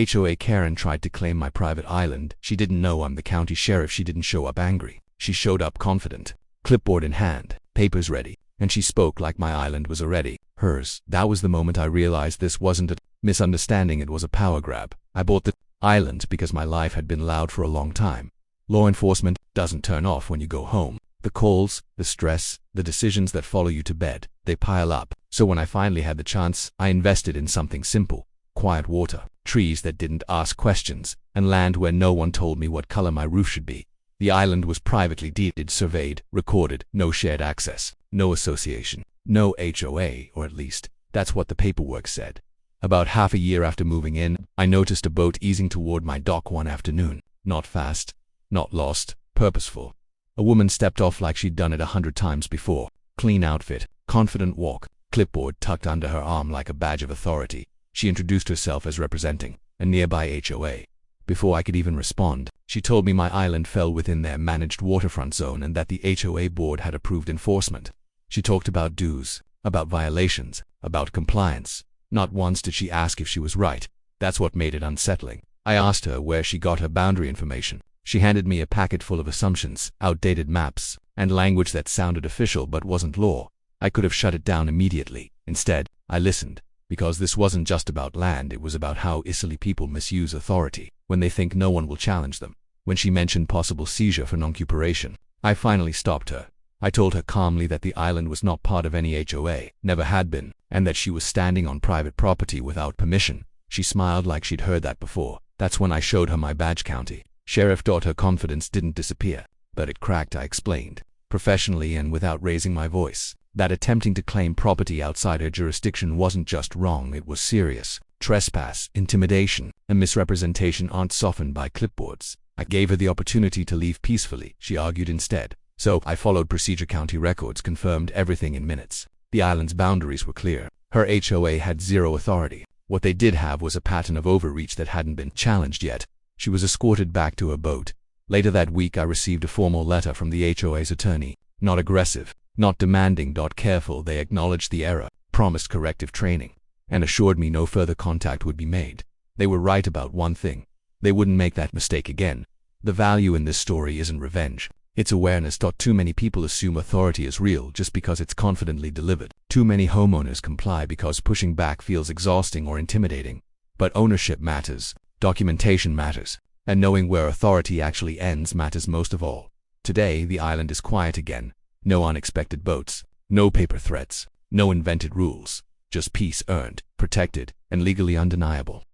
HOA Karen tried to claim my private island. She didn't know I'm the county sheriff. She didn't show up angry. She showed up confident, clipboard in hand, papers ready, and she spoke like my island was already hers. That was the moment I realized this wasn't a misunderstanding, it was a power grab. I bought the island because my life had been loud for a long time. Law enforcement doesn't turn off when you go home. The calls, the stress, the decisions that follow you to bed, they pile up. So when I finally had the chance, I invested in something simple: quiet water, trees that didn't ask questions, and land where no one told me what color my roof should be. The island was privately deeded, surveyed, recorded, no shared access, no association, no HOA, or at least, that's what the paperwork said. About half a year after moving in, I noticed a boat easing toward my dock one afternoon. Not fast, not lost, purposeful. A woman stepped off like she'd done it 100 times before. Clean outfit, confident walk, clipboard tucked under her arm like a badge of authority. She introduced herself as representing a nearby HOA. Before I could even respond, she told me my island fell within their managed waterfront zone and that the HOA board had approved enforcement. She talked about dues, about violations, about compliance. Not once did she ask if she was right. That's what made it unsettling. I asked her where she got her boundary information. She handed me a packet full of assumptions, outdated maps, and language that sounded official but wasn't law. I could have shut it down immediately. Instead, I listened, because this wasn't just about land, it was about how easily people misuse authority when they think no one will challenge them. When she mentioned possible seizure for non-cooperation, I finally stopped her. I told her calmly that the island was not part of any HOA, never had been, and that she was standing on private property without permission. She smiled like she'd heard that before. That's when I showed her my badge county. Sheriff. Her confidence didn't disappear, but it cracked. I explained, professionally and without raising my voice, that attempting to claim property outside her jurisdiction wasn't just wrong, it was serious. Trespass, intimidation, and misrepresentation aren't softened by clipboards. I gave her the opportunity to leave peacefully. She argued instead. So I followed procedure. County records confirmed everything in minutes. The island's boundaries were clear. Her HOA had zero authority. What they did have was a pattern of overreach that hadn't been challenged yet. She was escorted back to her boat. Later that week I received a formal letter from the HOA's attorney. Not aggressive, not demanding, careful. They acknowledged the error, promised corrective training, and assured me no further contact would be made. They were right about one thing: they wouldn't make that mistake again. The value in this story isn't revenge. It's awareness. Too many people assume authority is real just because it's confidently delivered. Too many homeowners comply because pushing back feels exhausting or intimidating. But ownership matters, documentation matters, and knowing where authority actually ends matters most of all. Today, the island is quiet again. No unexpected boats, no paper threats, no invented rules. Just peace earned, protected, and legally undeniable.